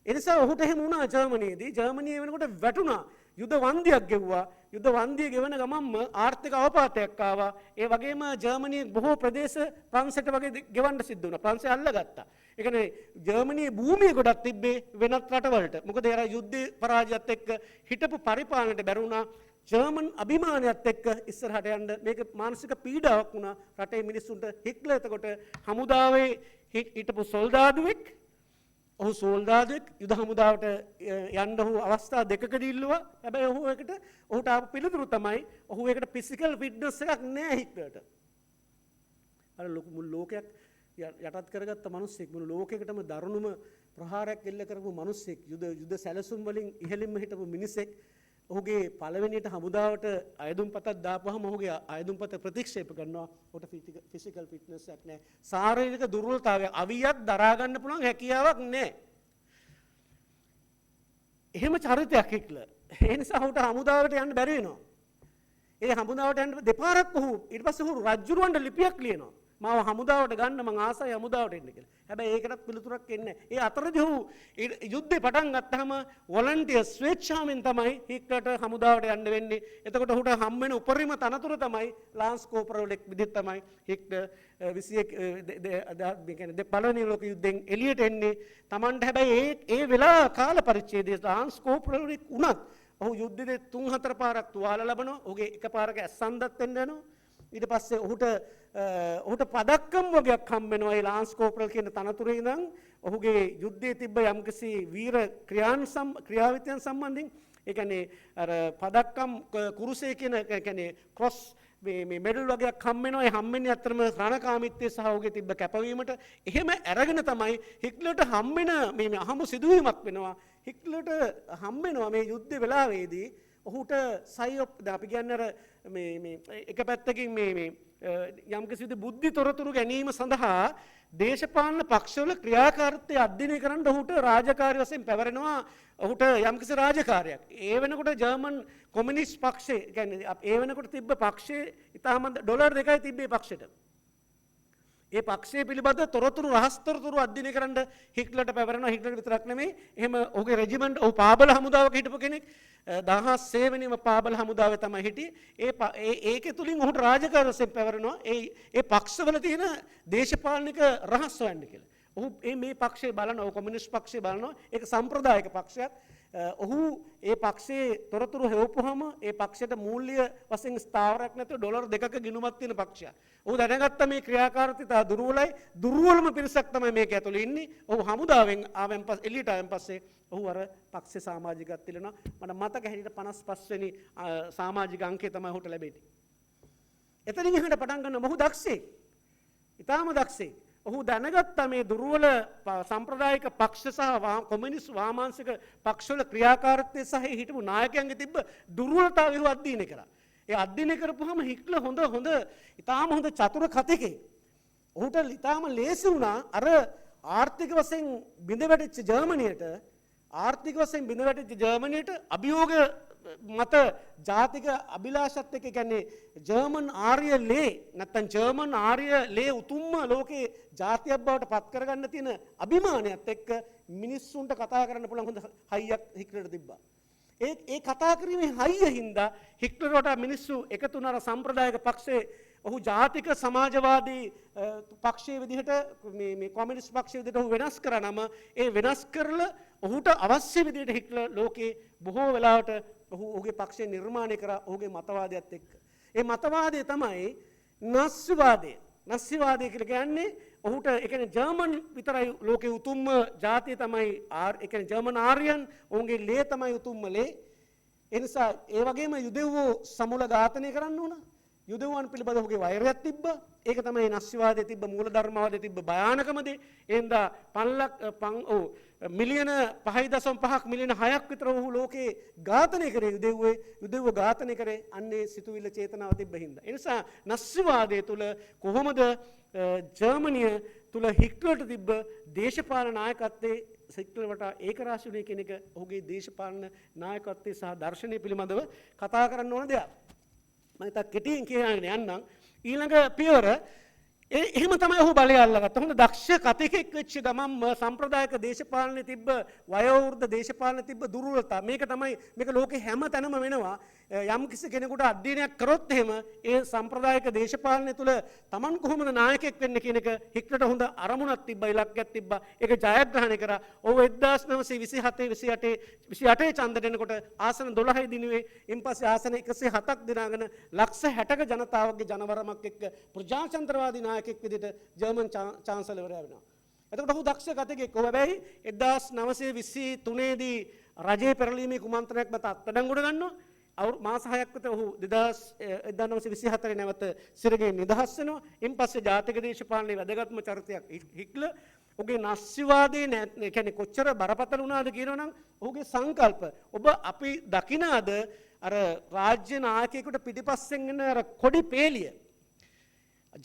ඒ නිසා ඔහුට එහෙම වුණා ජර්මනියේදී. ජර්මනිය වෙනකොට වැටුණා. යුද වන්දියක් ගෙව්වා. යුද වන්දිය ගෙවන ගමන්ම ආර්ථික අවපාතයක් ආවා. ඒ වගේම ජර්මනියේ බොහෝ ප්‍රදේශ ප්‍රංශයට වගේ ගෙවන්න සිද්ධ වුණා. ප්‍රංශය අල්ලගත්තා. ඒ කියන්නේ ජර්මනියේ භූමිය ගොඩක් තිබ්බේ වෙනත් රටවලට. මොකද ඒ යුද්ධේ පරාජයත් එක්ක හිටපු පරිපාලනයට බැරුණා. ජර්මන් අභිමානයත් එක්ක ඉස්සරහට යන්න මේක මානසික පීඩාවක් වුණා රටේ මිනිස්සුන්ට. හිට්ලර් එතකොට හමුදාවේ හිටපු සොල්දාදුවෙක් ඔහු සෝල්දාදෙක් යුද හමුදාවට යන්න ඔහු අවස්ථා දෙකකදී ඉල්ලුවා. හැබැයි ඔහුට ආපු පිළිතුරු තමයි ඔහු ඒකට ෆිසිකල් ෆිට්නස් එකක් නැහැ හිටට. අර ලොකු මුළු ලෝකයක් යටත් කරගත්ත මිනිස්සෙක්, මුළු ලෝකයකටම දරුණුම ප්‍රහාරයක් එල්ල කරපු මිනිස්සෙක්, යුද සැලසුම් වලින් ඉහළින්ම හිටපු මිනිසෙක්. ඔහුගේ පළවෙනියට හමුදාවට අයදුම් පතක් දාපුවහම ඔහුගේ අයදුම් පත ප්‍රතික්ෂේප කරනවා. ඔහුට ෆිසිකල් ෆිට්නස් එකක් නැහැ. ශාරීරික දුර්වලතාවයක්, අවියක් දරා ගන්න පුළුවන් හැකියාවක් නැහැ. එහෙම චරිතයක් හිට්ලර්. ඒ නිසා ඔහුට හමුදාවට යන්න බැරි වෙනවා. ඒ හමුදාවට යන්න දෙපාරක් ඔහු ඊට පස්සේ ඔහු රජුරවන්ට ලිපියක් ලියනවා. මාව හමුදාවට ගන්න මං ආසයි හමුදාවට එන්න කියලා. හැබැයි ඒකටත් පිළිතුරක් එන්නේ නැහැ. ඒ අතරදී ඔහු යුද්ධේ පටන් ගත්තාම වොලන්ටියර් ස්වේච්ඡාවෙන් තමයි හිට්ලර්ට හමුදාවට යන්න වෙන්නේ. එතකොට ඔහුට හම් වෙන උපරිම තනතුර තමයි ලාන්ස් කෝපරවලෙක් විදිහට තමයි හිට්ලර් 21 පළවෙනි ලෝක යුද්ධෙන් එළියට එන්නේ. Tamanට හැබැයි ඒ වෙලාව කාල පරිච්ඡේදයේ ලාන්ස් කෝපරවලෙක් වුණත් ඔහු යුද්ධෙදී 3-4 පාරක් තුවාල ලබනවා. ඔහුගේ එක පාරක ඇස්සන්දත් වෙන්න යනවා. ඊට පස්සේ ඔහුට පදක්කම් වගේක් හම්බ වෙනවා. ඒ ලාන්ස් කෝපරල් කියන තනතුරේ ඉඳන් ඔහුගේ යුද්ධයේ තිබ්බ යම්කිසි වීර ක්‍රියාවිතයන් සම්බන්ධයෙන් ඒ කියන්නේ අර පදක්කම් කුරුසේ කියන ඒ කියන්නේ ක්‍රොස් මේ මෙඩල් වගේක් හම්බ වෙනවා. ඒ හම්බ වෙන්නේ අත්‍තරම රණකාමීත්වයේ සහ ඔහුගේ තිබ්බ කැපවීමට. එහෙම අරගෙන තමයි හිට්ලර්ට හම්බ වෙන මේ අහඹ සිදුවීමක් වෙනවා. හිට්ලර්ට හම්බ වෙනවා මේ යුද්ධ වෙලාවේදී ඔහුට අපි කියන්නේ අර මේ එක පැත්තකින් මේ යම්කිසි බුද්ධි තොරතුරු ගැනීම සඳහා දේශපාලන පක්ෂවල ක්‍රියාකාරීත්වය අධ්‍යයනය කරන්න ඔහුට රාජකාරී වශයෙන් පැවරෙනවා. ඔහුට යම්කිසි රාජකාරියක්. ඒ වෙනකොට ජර්මන් කොමියුනිස්ට් පක්ෂය කියන්නේ ඒ වෙනකොට තිබ්බ පක්ෂයේ ඉතාම ඩොලර් 2යි තිබ්බේ පක්ෂෙට. ඒ පක්ෂය පිළිබඳ තොරතුරු රහස් තොරතුරු අධ්‍යයනය කරන්න හිට්ලර්ට පැවරෙනවා. හිට්ලර්ට විතරක් නෙමෙයි, එහෙම ඔහුගේ රෙජිමන්ට් ඔහු පාබල හමුදාවක හිටපු කෙනෙක්. 16 වෙනිම පාබල හමුදාවේ තමයි හිටියේ. ඒකේ තුලින් ඔහුට රාජකාරී වශයෙන් පැවරෙනවා. ඒ පක්ෂවල තියෙන දේශපාලනික රහස් හොයන්න කියලා. ඔහු මේ පක්ෂය බලනවා, කොමියුනිස්ට් පක්ෂය බලනවා. ඒක සම්ප්‍රදායික පක්ෂයක්. ඔහු ඒ පක්ෂයේ තොරතුරු හෙවපුවම ඒ පක්ෂයට මූල්‍ය වශයෙන් ස්ථාවරයක් නැතුව ඩොලර් 2ක ගිණුමක් තියෙන පක්ෂයක්. ඔහු දැනගත්ත මේ ක්‍රියාකාරීත්වය තා දුර්වලයි. දුර්වලම පිරිසක් තමයි මේක ඇතුළේ ඉන්නේ. ඔහු හමුදාවෙන් ආවෙන් පස්සේ එළියට ආවෙන් පස්සේ ඔහු අර පක්ෂ සමාජිකත්වයට ඉලනවා. මට මතක හැටියට 55 වෙනි සමාජික අංකය තමයි ඔහුට ලැබෙන්නේ. එතනින් එහාට පටන් ගන්න ඔහු දක්ෂයෙක්. ඊටාම දක්ෂයෙක්. ඔහු දැනගත්ත මේ දුර්වල සම්ප්‍රදායික පක්ෂ සහ කොමියුනිස්ට් වාමාංශික පක්ෂවල ක්‍රියාකාරීත්වය සහ හිටපු නායකයන්ගේ තිබ්බ දුර්වලතාවය ඔහු අධ්‍යයනය කරා. ඒ අධ්‍යයනය කරපුවාම හිට්ලර් ඊටාම හොඳ චතුර කතකේ. ඔහුට ඊටාම ලේසි වුණා අර ආර්ථික වශයෙන් බිඳ වැටිච්ච ජර්මනියට අභියෝග මත ජාතික අභිලාෂත් එක්ක කියන්නේ ජර්මන් ආර්ය ලේ නැත්නම් ජර්මන් ආර්ය ලේ උතුම්ම ලෝකේ ජාතියක් බවට පත් කරගන්න තියෙන අභිමානයත් එක්ක මිනිස්සුන්ට කතා කරන්න පුළුවන් හොඳ හයියක් හිට්ලර්ට තිබ්බා. ඒ කතා කිරීමේ හයිය හින්දා හිට්ලර්ට මිනිස්සු එකතු වුණා සම්ප්‍රදායික පක්ෂයේ. ඔහු ජාතික සමාජවාදී පක්ෂයේ විදිහට මේ කොමියුනිස්ට් පක්ෂයේ විදිහට ඔහු වෙනස් කරා නම ඒ වෙනස් කරලා ඔහුට අවශ්‍ය විදිහට හිට්ලර් ලෝකේ බොහෝ වෙලාවට ඔහුගේ පක්ෂය නිර්මාණය කරා ඔහුගේ මතවාදයත් එක්ක. ඒ මතවාදය තමයි නාස්තිවාදය. නාස්තිවාදය කියලා කියන්නේ ඔහුට ඒ කියන්නේ ජර්මන් විතරයි ලෝකේ උතුම්ම ජාතිය තමයි ඒ කියන්නේ ජර්මන් ආර්යයන්. ඔවුන්ගේ ලේ තමයි උතුම්ම ලේ. ඒ නිසා ඒ වගේම යුදෙව්වෝ සමුල ඝාතනය කරන්න ඕන. යුදෙව්වන් පිළිබඳව ඔහුගේ වෛරයක් තිබ්බා. ඒක තමයි නාස්තිවාදයේ තිබ්බ මූලධර්මවාදයේ තිබ්බ භයානකම දේ. එහෙන්දා මිලියන 5.5ක් මිලියන 6ක් විතර ඔහු ලෝකේ ඝාතනය කරේ යුදෙව්ව ඝාතනය කරේ අන්නේ සිතුවිල්ල චේතනාව තිබ්බ හින්දා. ඒ නිසා නාස්තිවාදයේ තුල කොහොමද ජර්මනිය තුල හිට්ලර්ට තිබ්බ දේශපාලන නායකත්වයේ හිට්ලර්ට ඒකරාශී වුණේ කියන එක ඔහුගේ දේශපාලන නායකත්වයේ සහ දර්ශනය පිළිබඳව කතා කරන්න ඕන දෙයක්. මම තා කෙටියෙන් කියන්න යන්නම්. ඊළඟ පියවර එහෙම තමයි ඔහු බලය අල්ලගත්තා. හොඳ දක්ෂ කතිකෙක් වෙච්ච ගමන්ම සම්ප්‍රදායික දේශපාලනේ තිබ්බ වයෝවෘද්ධ දේශපාලනේ තිබ්බ දුර්වලතා මේක ලෝකේ හැම තැනම වෙනවා. යම් කිසි කෙනෙකුට අධ්‍යයනයක් කරොත් එහෙම ඒ සම්ප්‍රදායික දේශපාලනය තුළ Taman කොහොමද නායකයෙක් වෙන්නේ කියන එක හිට්ලර්ට හොඳ අරමුණක් තිබ්බා, ඉලක්කයක් තිබ්බා. ඒක ජයග්‍රහණය කරා. ඔහු 1927 ඡන්ද දෙනකොට ආසන 12යි දිනුවේ. ඉන්පස්සේ ආසන 107ක් දිනාගෙන ලක්ෂ 60ක ජනතාවගේ ජනවරමක් එක්ක ප්‍රජාතන්ත්‍රවාදී නායකයෙක් විදිහට ජර්මන් චාන්සලර්වරයා වෙනවා. එතකොට ඔහු දක්ෂ කතෙක්. ඔහු හැබැයි 1923 දී රජයේ පෙරළීමේ කුමන්ත්‍රණයක් මත අත්අඩංගුවට ගන්නවා. මාස 6ක් විතර ඔහු 1924 නැවත සිරගෙන් නිදහස් වෙනවා. ඉන්පස්සේ ජාතික දේශපාලනයේ වැදගත්ම චරිතයක් හිට්ලර්. ඔහුගේ නැස්සිවාදයේ කියන්නේ කොච්චර බරපතල වුණාද කියනවනම් ඔහුගේ සංකල්ප ඔබ අපි දකිනාද අර රාජ්‍ය නායකයෙකුට පිටිපස්සෙන් එන අර කොඩි පේලිය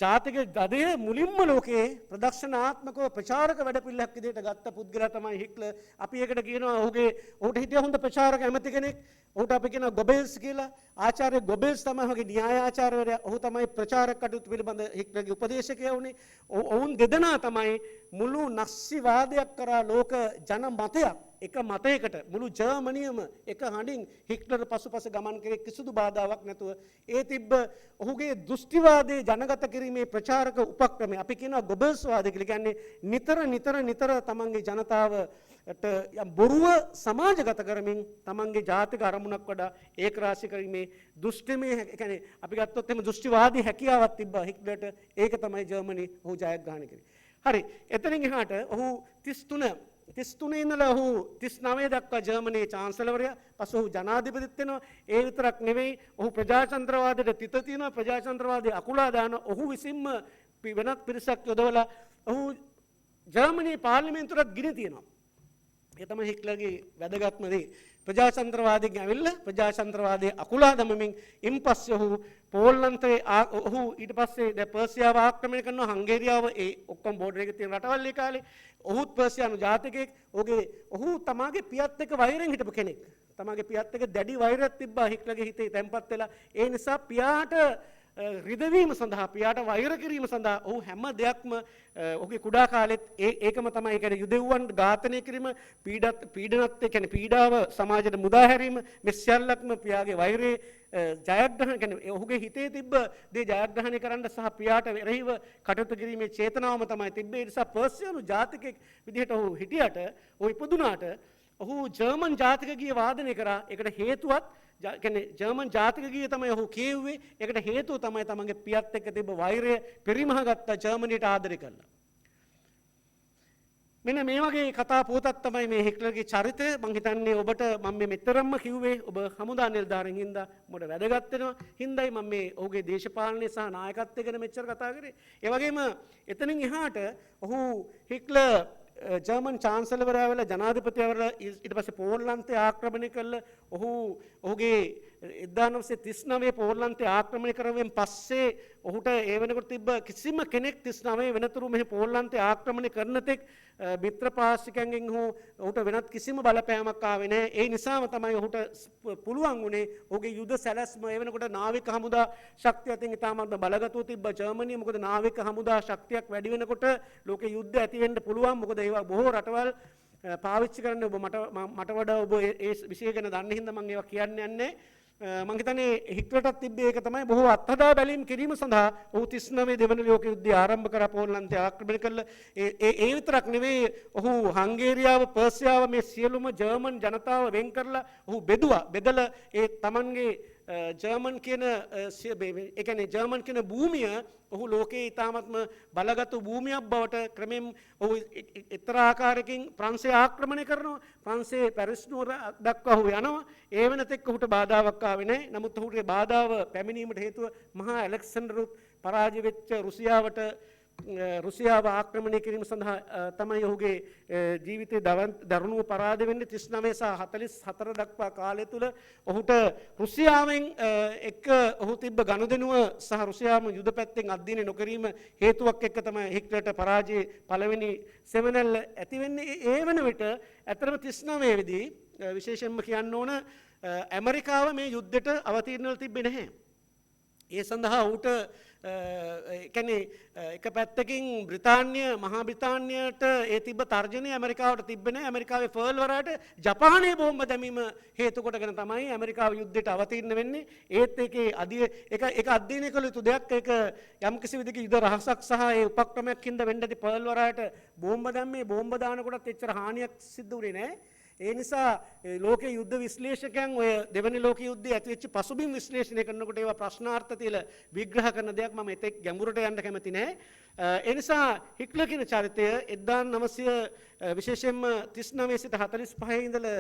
ජාතික ගදය මුලින්ම ලෝකයේ ප්‍රදක්ෂණාත්මකව ප්‍රචාරක වැඩපිළිවෙලක් විදිහට ගත්ත පුද්ගලයා තමයි හිට්ලර්. අපි ඒකට කියනවා ඔහුට හිටිය හොඳ ප්‍රචාරක ඇමති කෙනෙක්. ඔහුට අපි කියනවා ගොබෙල්ස් කියලා. ආචාර්ය ගොබෙල්ස් තමයි ඔහුගේ න්‍යාය ආචාර්යවරයා. ඔහු තමයි ප්‍රචාරක කටයුතු පිළිබඳ හිට්ලර්ගේ උපදේශකයා වුණේ. ඔවුන් දෙදෙනා තමයි මුළු නස්සිවාදයක් කරා ලෝක ජන මතයක් එක මතයකට මුළු ජර්මනියම එක හඬින් හිට්ලර් පසුපස ගමන් කරේ කිසිදු බාධාවක් නැතුව. ඒ තිබ්බ ඔහුගේ දෘෂ්ටිවාදයේ ජනගත කිරීමේ ප්‍රචාරක උපක්‍රමය අපි කියනවා ගොබෙල්ස් වාදය කියලා. කියන්නේ නිතර තමන්ගේ ජනතාවට යම් බොරුව සමාජගත කරමින් තමන්ගේ ජාතික අරමුණක් වඩා ඒකරාශී කිරීමේ දෘෂ්ටිමය කියන්නේ අපි ගත්තොත් එහෙම දෘෂ්ටිවාදී හැකියාවක් තිබ්බා හිට්ලර්ට. ඒක තමයි ජර්මනි ඔහු ජයග්‍රහණය කරේ. හරි. එතනින් එහාට ඔහු 33 ඉඳලා ඔහු 39 දක්වා ජර්මනියේ චාන්සලර්වරයා. පස්සේ ඔහු ජනාධිපතිත් වෙනවා. ඒ විතරක් නෙවෙයි ඔහු ප්‍රජාතන්ත්‍රවාදයට තිත තියෙනවා. ප්‍රජාතන්ත්‍රවාදයේ අකුලා දාන ඔහු විසින්ම වෙනත් පිරිසක් යොදවලා ඔහු ජර්මනියේ පාර්ලිමේන්තුවට ගිනි තියනවා. ඒ තමයි හිට්ලර්ගේ වැදගත්ම දේ. ප්‍රජාතන්ත්‍රවාදයෙන් ඇවිල්ලා ප්‍රජාතන්ත්‍රවාදයේ අකුලා දමමින් ඉන්පස්සේ ඔහු පෝලන්තේ ඔහු ඊට පස්සේ දැන් පර්සියාව ආක්‍රමණය කරනවා. හංගේරියාව ඒ ඔක්කොම බෝඩර් එකේ තියෙන රටවල් ඒ කාලේ ඔහුත් පර්සියානු ජාතිකයෙක්. ඔහු තමාගේ පියත් එක්ක වෛරයෙන් හිටපු කෙනෙක්. තමාගේ පියත් එක්ක දැඩි වෛරයක් තිබ්බා හිට්ලර්ගේ හිතේ තැම්පත් වෙලා. ඒ නිසා පියාට රිදවීම සඳහා පියාට වෛර කිරීම සඳහා ඔහු හැම දෙයක්ම ඔහුගේ කුඩා කාලෙත් ඒකම තමයි. කියන්නේ යුදෙව්වන් ඝාතනය කිරීම පීඩනත් කියන්නේ පීඩාව සමාජයට මුදා හැරීම මේ සියල්ලක්ම පියාගේ වෛරයේ ජයග්‍රහණය කියන්නේ ඔහුගේ හිතේ තිබ්බ දේ ජයග්‍රහණය කරන්න සහ පියාට එරෙහිව කටයුතු කිරීමේ චේතනාවම තමයි තිබ්බේ. ඒ නිසා පර්සියානු ජාතිකයෙක් විදිහට ඔහු හිටියට ඔහු ඉපදුනාට ඔහු ජර්මන් ජාතික ගීය වාදනය කරා. ඒකට හේතුවත් කියන්නේ ජර්මන් ජාතික ගීය තමයි ඔහු කියුවේ. ඒකට හේතුව තමයි තමන්ගේ පියත් එක්ක තිබ්බ වෛරය පරිමහගත්ත ජර්මනියට ආදරය කළා. මෙන්න මේ වගේ කතා පුවතක් තමයි මේ හිට්ලර්ගේ චරිතය. මම හිතන්නේ ඔබට මම මේ මෙතරම්ම කිව්වේ ඔබ හමුදා නිලධාරීන් හින්දා මොකට වැදගත් වෙනවා හින්දායි මම මේ ඔහුගේ දේශපාලනය සහ නායකත්වය ගැන මෙච්චර කතා කරේ. ඒ වගේම එතනින් එහාට ඔහු හිට්ලර් ජර්මන් චාන්සලර්වරයා වෙලා ජනාධිපතිවරයා ඊට පස්සේ පෝලන්තය ආක්‍රමණය කළා. ඔහුගේ 1939 පෝලන්තය ආක්‍රමණය කරවෙන් පස්සේ ඔහුට ඒ වෙනකොට තිබ්බ කිසිම කෙනෙක් 39 වෙනතුරු මෙහි පෝලන්තය ආක්‍රමණය කරන තෙක් මිත්‍ර පාර්ශ්විකයන්ගෙන් ඔහුට වෙනත් කිසිම බලපෑමක් ආවේ නැහැ. ඒ නිසාම තමයි ඔහුට පුළුවන් වුණේ ඔහුගේ යුද සැලැස්ම ඒ වෙනකොට නාවික හමුදා ශක්තිය අතින් ඉතාමත් බලගතුව තිබ්බ ජර්මනිය. මොකද නාවික හමුදා ශක්තියක් වැඩි වෙනකොට ලෝකේ යුද්ධ ඇති වෙන්න පුළුවන්. මොකද ඒවා බොහෝ රටවල් පාවිච්චි කරන්න ඔබ මට වඩා ඔබ ඒ විෂය ගැන දන්න හින්දා මම ඒවා කියන්නේ නැහැ. මම හිතන්නේ හිට්ලර්ටත් තිබ්බේ ඒක තමයි බොහෝ අත්හදා බැලීම් කිරීම සඳහා ඔහු 39 දෙවන ලෝක යුද්ධය ආරම්භ කරා පෝලන්තය ආක්‍රමණය කළා. ඒ විතරක් නෙවෙයි ඔහු හංගේරියාව පර්සියාව මේ සියලුම ජර්මන් ජනතාව වෙන් කරලා ඔහු බෙදුවා. බෙදලා ඒ තමන්ගේ ජර්මන් කියන ඒ කියන්නේ ජර්මන් කියන භූමිය ඔහු ලෝකයේ ඉතාමත්ම බලගත් භූමියක් බවට ක්‍රමෙන් ඔහු එක්තරා ආකාරයකින් ප්‍රංශය ආක්‍රමණය කරනවා. ප්‍රංශයේ පැරිස් නුවර දක්වා ඔහු යනවා. ඒ වෙනතෙක් ඔහුට බාධාවක් ආවේ නැහැ. නමුත් ඔහුගේ බාධාව පැමිණීමට හේතුව මහා ඇලෙක්සැන්ඩරුත් පරාජය වෙච්ච රුසියාව ආක්‍රමණය කිරීම සඳහා තමයි ඔහුගේ ජීවිතේ දරුණුව පරාද වෙන්නේ. 39 සහ 44 දක්වා කාලය තුල ඔහුට රුසියාවෙන් එක්ක ඔහු තිබ්බ ගනුදෙනුව සහ රුසියාවම යුද පැත්තෙන් අධ්‍යයනය නොකිරීම හේතුවක් එක්ක තමයි හිට්ලර්ට පරාජයේ පළවෙනි සෙවනැල්ල ඇති වෙන්නේ. ඒ වෙන විට ඇත්තටම 39 වෙදී විශේෂයෙන්ම කියන්න ඕන ඇමරිකාව මේ යුද්ධයට අවතීර්ණ වෙලා තිබ්බේ නැහැ. ඒ සඳහා ඔහුට කියන්නේ එක පැත්තකින් මහා බ්‍රිතාන්‍යයට ඒ තිබ්බ තර්ජනය ඇමරිකාවට තිබ්බේ නැහැ. ඇමරිකාවේ ෆර්ල් වරාට ජපානයේ බෝම්බ දැමීම හේතු කොටගෙන තමයි ඇමරිකාව යුද්ධයට අවතීර්ණ වෙන්නේ. ඒත් ඒක අධ්‍යයනය කළ යුතු දෙයක්. ඒක යම්කිසි විදිහක යුද රහසක් සහ ඒ උපක්‍රමයක් හින්දා වෙන්න ඇති ෆර්ල් වරාට බෝම්බ දැම්මේ බෝම්බ දාන කොටත් එච්චර හානියක් සිද්ධ වුණේ නැහැ. ඒ නිසා ලෝකයේ යුද්ධ විශ්ලේෂකයන් ඔය දෙවනි ලෝක යුද්ධයේ ඇතිවෙච්ච පසුබිම් විශ්ලේෂණය කරනකොට ඒවා ප්‍රශ්නාර්ථ තියලා විග්‍රහ කරන දෙයක් මම එතෙක් ගැඹුරට යන්න කැමති නැහැ. ඒ නිසා හිට්ලර් කියන චරිතය 1900 විශේෂයෙන්ම 39 සිට 45 ඉඳලා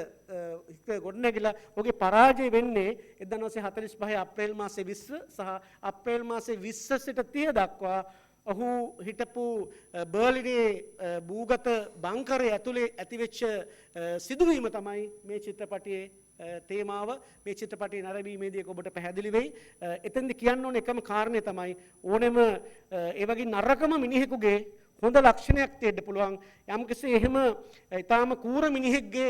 හිට්ලර් ගොඩනැගිලා ඔහුගේ පරාජය වෙන්නේ 1945 අප්‍රේල් මාසේ 20 සහ අප්‍රේල් මාසේ 20 සිට 30 දක්වා ඔහු හිටපු බර්ලිනේ භූගත බංකරය ඇතුලේ ඇතිවෙච්ච සිදුවීම තමයි මේ චිත්‍රපටයේ තේමාව. මේ චිත්‍රපටයේ නැරඹීමේදී ඔබට පැහැදිලි වෙයි. එතෙන්ද කියන්න ඕන එකම කාරණය තමයි ඕනෙම ඒ වගේ නරකම මිනිහෙකුගේ හොඳ ලක්ෂණයක් තියෙන්න පුළුවන්. යම්කිසි එහෙම ඊටාම කූර මිනිහෙක්ගේ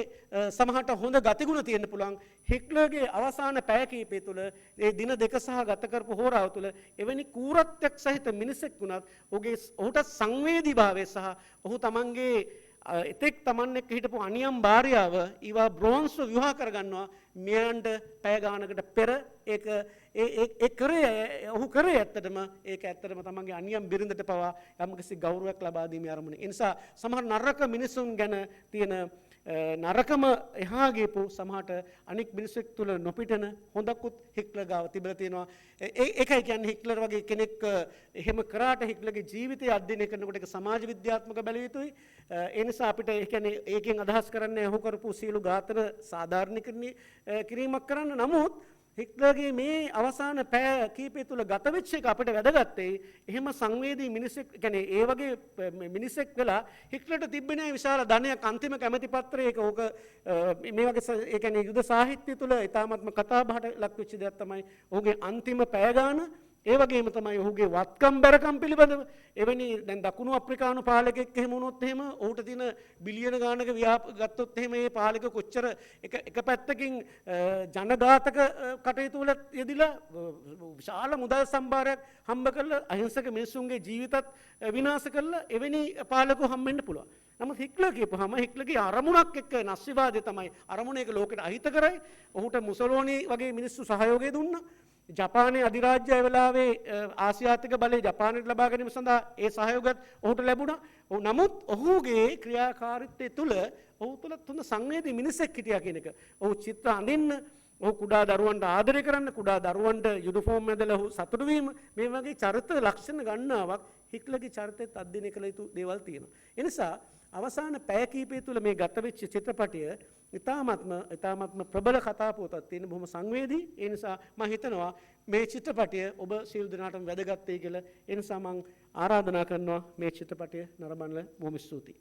සමහරට හොඳ ගතිගුණ තියෙන්න පුළුවන්. හිට්ලර්ගේ අවසාන පැය කිහිපය තුළ ඒ දින දෙක සහ ගත කරපු හෝරාව තුළ එවැනි කූරත්වයක් සහිත මිනිසෙක් වුණත් ඔහුට සංවේදීභාවය සහ ඔහු තමන්ගේ එතෙක් තමන් එක්ක හිටපු අනියම් භාර්යාව ඊවා බ්‍රෝන්ස්ව විවාහ කරගන්නවා මෙයන්ට පැය ගානකට පෙර ඒක ඒ කරේ ඔහු කරේ ඇත්තටම ඒක ඇත්තටම තමන්ගේ අනියම් බිරිඳට පවා යම්කිසි ගෞරවයක් ලබා දීමේ අරමුණ. ඒ නිසා සමහර නරක මිනිසුන් ගැන තියෙන නරකම එහා ගියපු සමහරට අනික් මිනිසෙක් තුල නොපිටන හොඳකුත් හිට්ලර් ගාව තිබිලා තියෙනවා. ඒකයි කියන්නේ හිට්ලර් වගේ කෙනෙක් එහෙම කරාට හිට්ලර්ගේ ජීවිතය අධ්‍යයනය කරනකොට ඒක සමාජ විද්‍යාත්මක බැලිය යුතුයි. ඒ නිසා අපිට ඒ කියන්නේ ඒකෙන් අදහස් කරන්නේ ඔහු කරපු සියලු ඝාතන සාධාරණීකරණය කිරීමක් කරන්න. නමුත් හිට්ලර්ගේ මේ අවසාන පැය කීපය තුළ ගත වෙච්ච එක අපිට වැදගත්තේ එහෙම සංවේදී මිනිසෙක් කියන්නේ ඒ වගේ මිනිසෙක් වෙලා හිට්ලර්ට තිබ්බේ නැහැ විශාල ධනයක් අන්තිම කැමැති පත්‍රයක ඕක මේ වගේ ඒ කියන්නේ යුද සාහිත්‍ය තුළ ඊ타ත්ම කතා බහට ලක් වෙච්ච දෙයක් තමයි ඔහුගේ අන්තිම පැය ගාන. ඒ වගේම තමයි ඔහුගේ වත්කම් බැරකම් පිළිබඳව එවැනි දැන් දකුණු අප්‍රිකානු පාලකෙක් එහෙම වුණොත් එහෙම ඔහුට තියෙන බිලියන ගානක ගත්තොත් එහෙම මේ පාලක කොච්චර එක පැත්තකින් ජනඝාතක කටයුතු වල යෙදිලා විශාල මුදල් සම්භාරයක් හම්බ කරලා අහිංසක මිනිසුන්ගේ ජීවිතත් විනාශ කරලා එවැනි පාලකව හම්බෙන්න පුළුවන්. නමුත් හිට්ලර් කියපුවාම හිට්ලර්ගේ අරමුණක් එක්ක නැස්විවාදය තමයි අරමුණ එක ලෝකෙට අහිත කරයි. ඔහුට මුසොලෝනි වගේ මිනිස්සු සහයෝගය දුන්නා. ජපානයේ අධිරාජ්‍යය වෙලාවේ ආසියාතික බලය ජපානයට ලබා ගැනීම සඳහා ඒ සහයෝගයත් ඔහුට ලැබුණා. නමුත් ඔහුගේ ක්‍රියාකාරීත්වය තුළ ඔහු තුළ හොඳ සංවේදී මිනිසෙක් හිටියා කියන එක. ඔහු චිත්‍ර අඳින්න, ඔහු කුඩා දරුවන්ට ආදරය කරන්න, කුඩා දරුවන්ට යුනිෆෝම් ඇඳලා ඔහු සතුටු වීම මේ වගේ චරිත ලක්ෂණ ගණනාවක් හිට්ලර්ගේ චරිතෙත් අධ්‍යයනය කළ යුතු දේවල් තියෙනවා. ඒ නිසා අවසාන පැය කීපය තුළ මේ ගත වෙච්ච චිත්‍රපටය ඉතාමත්ම ප්‍රබල කතා පුවතක් තියෙන බොහොම සංවේදී. ඒ නිසා මම හිතනවා මේ චිත්‍රපටය ඔබ සියලු දෙනාටම වැදගත් වෙයි කියලා. ඒ නිසා මම ආරාධනා කරනවා මේ චිත්‍රපටය නරඹන්න. බොහොම ස්තුතියි.